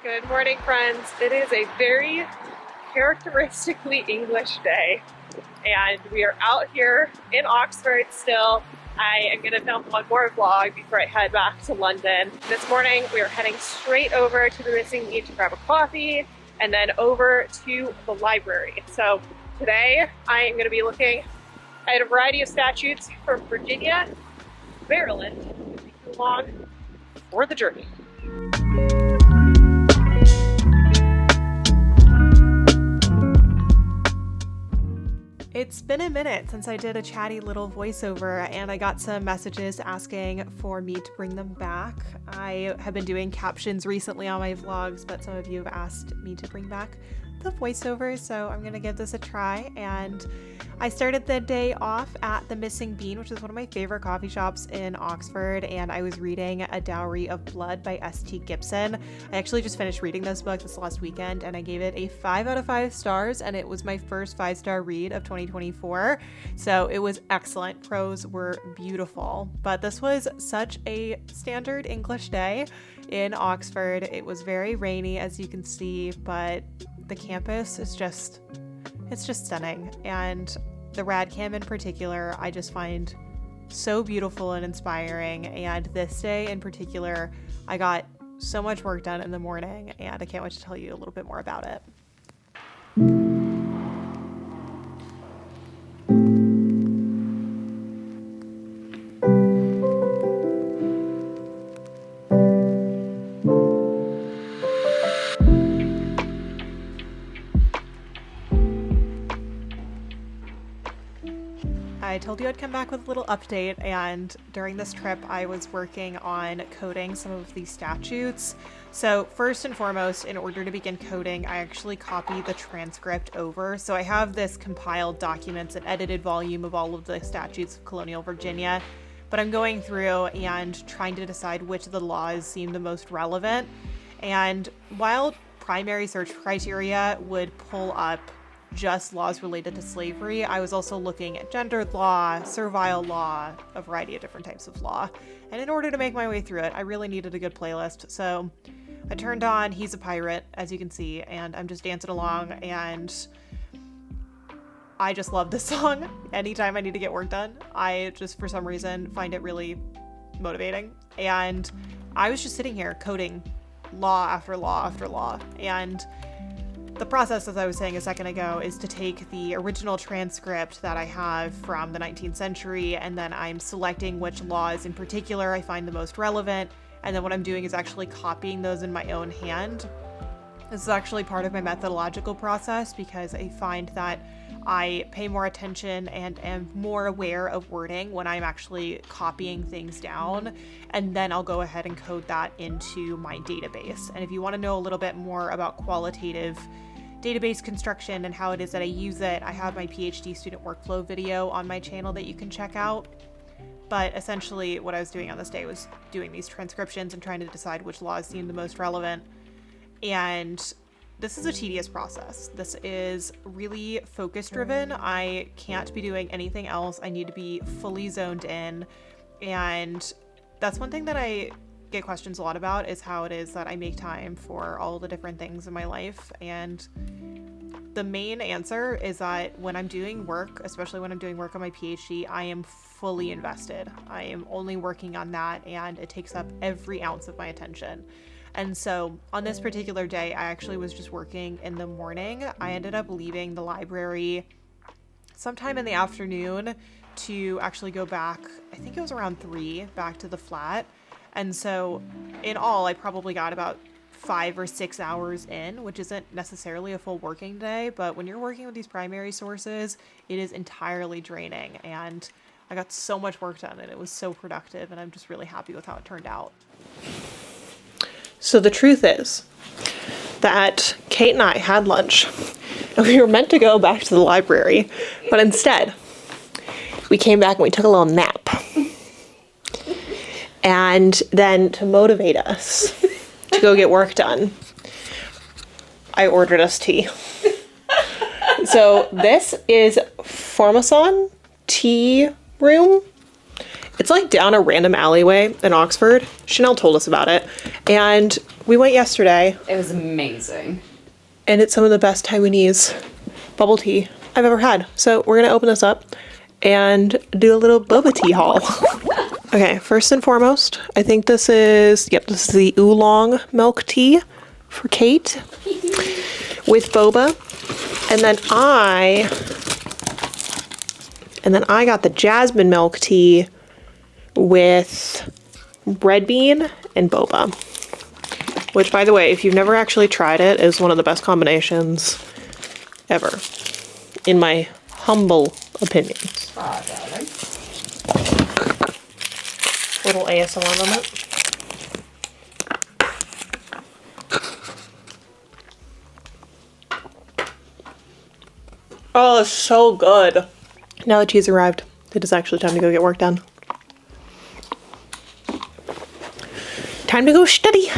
Good morning, friends. It is a very characteristically English day, and we are out here in Oxford still. I am going to film one more vlog before I head back to London. This morning, we are heading straight over to the Missing Bean to grab a coffee, and then over to the library. So today, I am going to be looking at a variety of statutes from Virginia, Maryland, to take you along for the journey. It's been a minute since I did a chatty little voiceover, and I got some messages asking for me to bring them back. I have been doing captions recently on my vlogs, but some of you have asked me to bring back the voiceover, so I'm gonna give this a try. And I started the day off at the Missing Bean, which is one of my favorite coffee shops in Oxford, and I was reading A Dowry of Blood by S.T. Gibson. I actually just finished reading this book this last weekend, and I gave it a 5 out of 5 stars, and it was my first 5-star read of 2024, so it was excellent. Prose were beautiful, but this was such a standard English day in Oxford. It was very rainy, as you can see, but the campus is just stunning, and the Radcam in particular I just find so beautiful and inspiring. And this day in particular, I got so much work done in the morning, and I can't wait to tell you a little bit more about it. I told you I'd come back with a little update, and during this trip I was working on coding some of these statutes. So first and foremost, in order to begin coding, I actually copied the transcript over. So I have this compiled documents, an edited volume of all of the statutes of colonial Virginia, but I'm going through and trying to decide which of the laws seem the most relevant. And while primary search criteria would pull up just laws related to slavery, I was also looking at gendered law, servile law, a variety of different types of law. And in order to make my way through it, I really needed a good playlist. So I turned on He's a Pirate, as you can see, and I'm just dancing along, and I just love this song. Anytime I need to get work done, I just, for some reason, find it really motivating. And I was just sitting here coding law after law after law, and the process, as I was saying a second ago, is to take the original transcript that I have from the 19th century, and then I'm selecting which laws in particular I find the most relevant, and then what I'm doing is actually copying those in my own hand. This is actually part of my methodological process because I find that I pay more attention and am more aware of wording when I'm actually copying things down, and then I'll go ahead and code that into my database. And if you want to know a little bit more about qualitative database construction and how it is that I use it, I have my PhD student workflow video on my channel that you can check out. But essentially what I was doing on this day was doing these transcriptions and trying to decide which laws seemed the most relevant. And this is a tedious process. This is really focus driven. I can't be doing anything else. I need to be fully zoned in. And that's one thing that I get questions a lot about, is how it is that I make time for all the different things in my life. And the main answer is that when I'm doing work, especially when I'm doing work on my PhD, I am fully invested. I am only working on that, and it takes up every ounce of my attention. And so on this particular day, I actually was just working in the morning. I ended up leaving the library sometime in the afternoon to actually go back, I think it was around 3, back to the flat. And so in all, I probably got about 5 or 6 hours in, which isn't necessarily a full working day, but when you're working with these primary sources, it is entirely draining. And I got so much work done, and it was so productive, and I'm just really happy with how it turned out. So the truth is that Kate and I had lunch, and we were meant to go back to the library, but instead we came back and we took a little nap. And then to motivate us to go get work done, I ordered us tea. So this is Formason Tea Room. It's like down a random alleyway in Oxford. Chanel told us about it. And we went yesterday. It was amazing. And it's some of the best Taiwanese bubble tea I've ever had. So we're gonna open this up and do a little boba tea haul. Okay, first and foremost, I think this is the oolong milk tea for Kate with boba. And then I got the jasmine milk tea with red bean and boba. Which, by the way, if you've never actually tried it, is one of the best combinations ever, in my humble opinion. Darling. Little ASMR moment. Oh, it's so good. Now that tea's arrived, it is actually time to go get work done. Time to go study.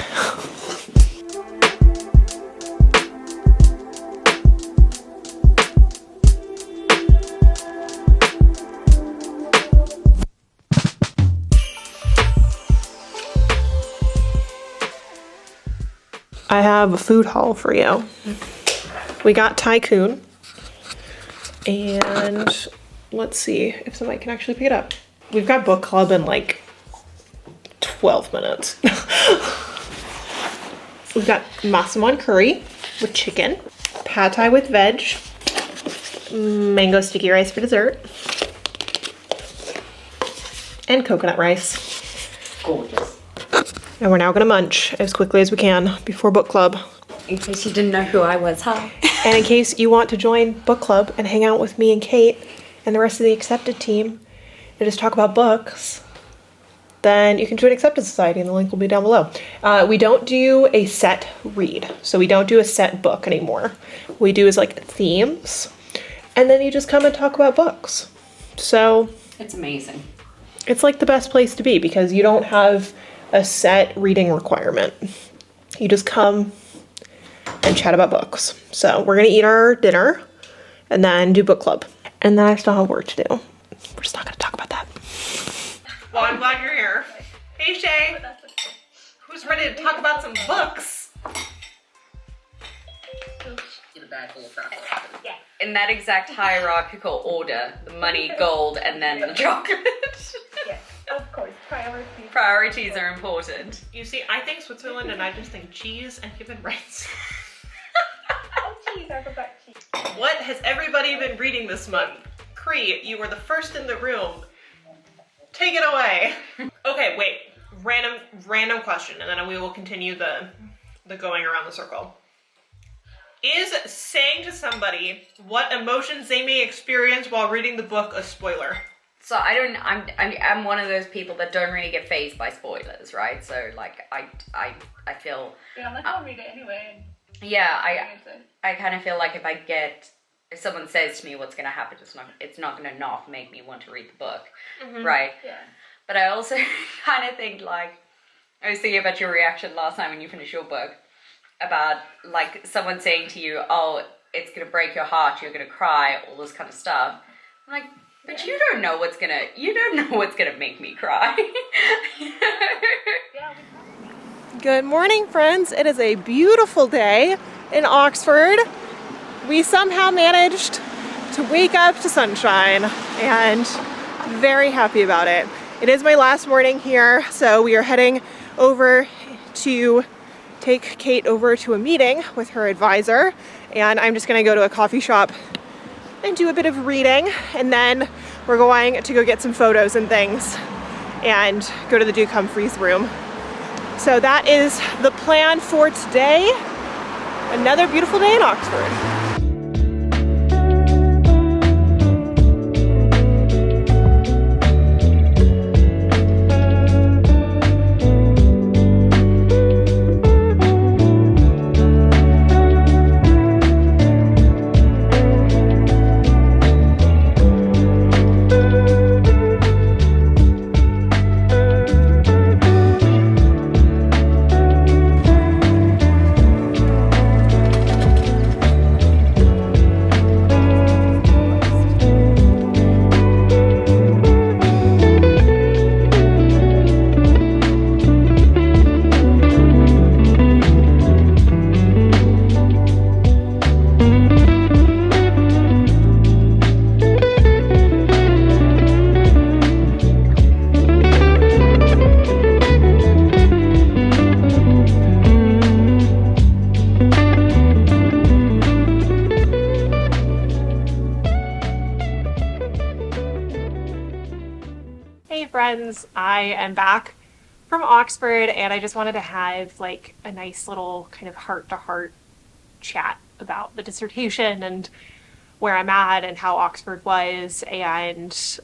I have a food haul for you. We got Tycoon, and let's see if somebody can actually pick it up. We've got book club in like 12 minutes. We've got massaman curry with chicken, pad thai with veg, mango sticky rice for dessert, and coconut rice. Gorgeous. And we're now gonna munch as quickly as we can before book club. In case you didn't know who I was, hi. And in case you want to join book club and hang out with me and Kate and the rest of the Accepted team and just talk about books, then you can join Accepted Society, and the link will be down below. We don't do a set read, so we don't do a set book anymore. What we do is like themes, and then you just come and talk about books. So It's amazing. it's like the best place to be because you don't have a set reading requirement. You just come and chat about books. So we're gonna eat our dinner and then do book club. And then I still have work to do. We're just not gonna talk about that. Well, I'm glad you're here. Hey Shay, who's ready to talk about some books? In that exact hierarchical order, the money, gold, and then the chocolate. Yes, of course, priorities. Priorities are important. You see, I think Switzerland and I just think cheese and human rights. Oh, cheese, I forgot cheese. What has everybody been reading this month? Cree, you were the first in the room. Take it away. Okay, wait. Random question, and then we will continue the going around the circle. Is saying to somebody what emotions they may experience while reading the book a spoiler? So I'm one of those people that don't really get fazed by spoilers, right? So like I feel Yeah, I'm like, I'll read it anyway. yeah, I kind of feel like if someone says to me what's gonna happen, it's not gonna not make me want to read the book, right? Yeah. But I also kind of think, like, I was thinking about your reaction last time when you finished your book, about like someone saying to you, oh, it's gonna break your heart, you're gonna cry, all this kind of stuff. I'm like, but you don't know what's gonna make me cry. Good morning, friends. It is a beautiful day in Oxford. We somehow managed to wake up to sunshine and very happy about it. It is my last morning here, so we are heading over to take Kate over to a meeting with her advisor, and I'm just gonna go to a coffee shop and do a bit of reading, and then we're going to go get some photos and things and go to the Do Come Freeze room. So that is the plan for today. Another beautiful day in Oxford. friends. I am back from Oxford and I just wanted to have like a nice little kind of heart-to-heart chat about the dissertation and where I'm at and how Oxford was. And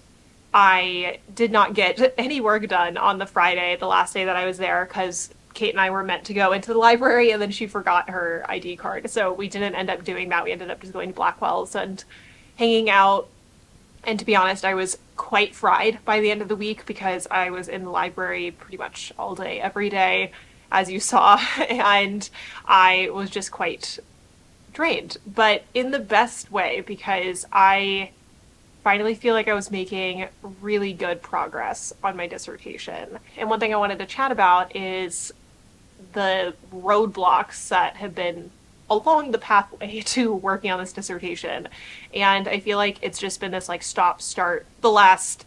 I did not get any work done on the Friday, the last day that I was there, because Kate and I were meant to go into the library and then she forgot her ID card. So we didn't end up doing that. We ended up just going to Blackwell's and hanging out. And to be honest, I was quite fried by the end of the week because I was in the library pretty much all day, every day, as you saw, and I was just quite drained, but in the best way, because I finally feel like I was making really good progress on my dissertation. And one thing I wanted to chat about is the roadblocks that have been along the pathway to working on this dissertation. And I feel like it's just been this like stop start the last,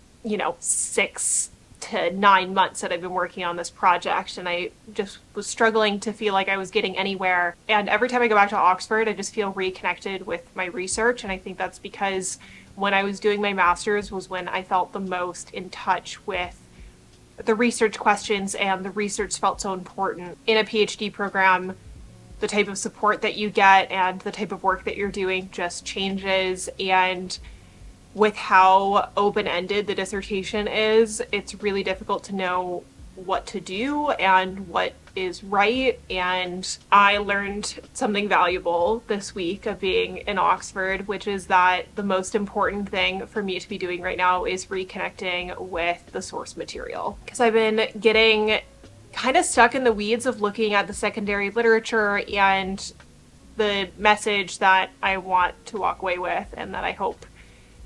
6 to 9 months that I've been working on this project, and I just was struggling to feel like I was getting anywhere. And every time I go back to Oxford, I just feel reconnected with my research, and I think that's because when I was doing my master's was when I felt the most in touch with the research questions, and the research felt so important. In a PhD program, the type of support that you get and the type of work that you're doing just changes, and with how open-ended the dissertation is, it's really difficult to know what to do and what is right. And I learned something valuable this week of being in Oxford, which is that the most important thing for me to be doing right now is reconnecting with the source material. Because I've been getting kind of stuck in the weeds of looking at the secondary literature, and the message that I want to walk away with and that I hope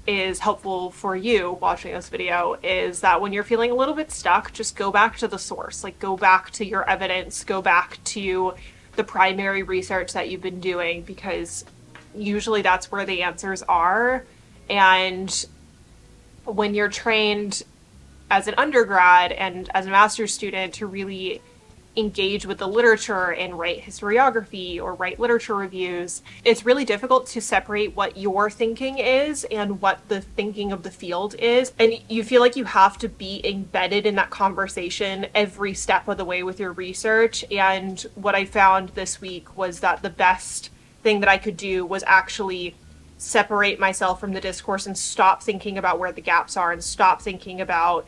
is helpful for you watching this video is that when you're feeling a little bit stuck, just go back to the source. Like, go back to your evidence, go back to the primary research that you've been doing, because usually that's where the answers are. And when you're trained as an undergrad and as a master's student to really engage with the literature and write historiography or write literature reviews, it's really difficult to separate what your thinking is and what the thinking of the field is. And you feel like you have to be embedded in that conversation every step of the way with your research. And what I found this week was that the best thing that I could do was actually separate myself from the discourse and stop thinking about where the gaps are and stop thinking about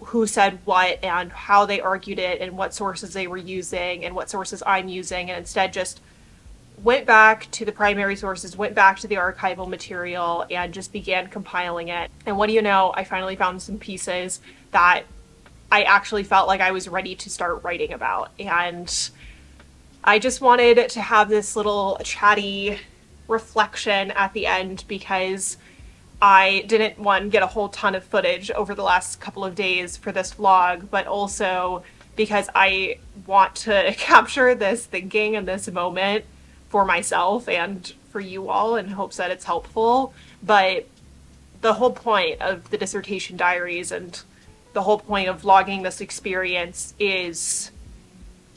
who said what and how they argued it and what sources they were using and what sources I'm using, and instead just went back to the primary sources, went back to the archival material, and just began compiling it. And what do you know, I finally found some pieces that I actually felt like I was ready to start writing about. And I just wanted to have this little chatty reflection at the end because I didn't, one, get a whole ton of footage over the last couple of days for this vlog, but also because I want to capture this thinking and this moment for myself and for you all in hopes that it's helpful. But the whole point of the Dissertation Diaries and the whole point of vlogging this experience is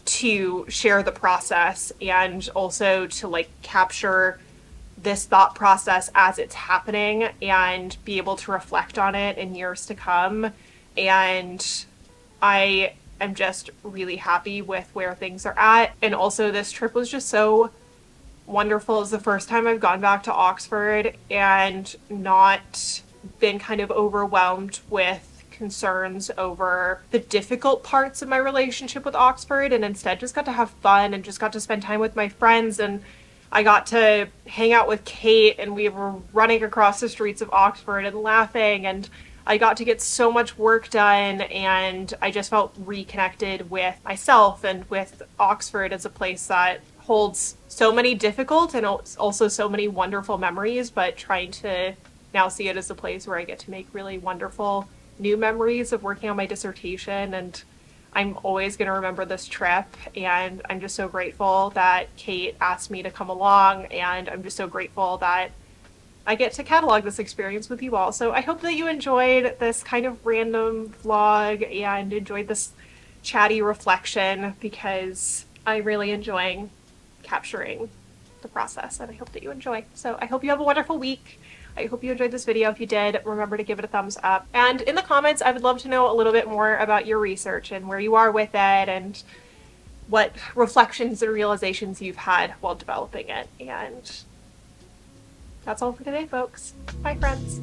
to share the process and also to like capture this thought process as it's happening and be able to reflect on it in years to come. And I am just really happy with where things are at. And also this trip was just so wonderful. It's the first time I've gone back to Oxford and not been kind of overwhelmed with concerns over the difficult parts of my relationship with Oxford, and instead just got to have fun and just got to spend time with my friends. And I got to hang out with Kate, and we were running across the streets of Oxford and laughing, and I got to get so much work done, and I just felt reconnected with myself and with Oxford as a place that holds so many difficult and also so many wonderful memories, but trying to now see it as a place where I get to make really wonderful new memories of working on my dissertation. And I'm always going to remember this trip, and I'm just so grateful that Kate asked me to come along, and I'm just so grateful that I get to catalog this experience with you all. So I hope that you enjoyed this kind of random vlog and enjoyed this chatty reflection, because I'm really enjoying capturing the process, and I hope that you enjoy. So I hope you have a wonderful week. I hope you enjoyed this video. If you did, remember to give it a thumbs up. And in the comments, I would love to know a little bit more about your research and where you are with it and what reflections and realizations you've had while developing it. And that's all for today, folks. Bye, friends.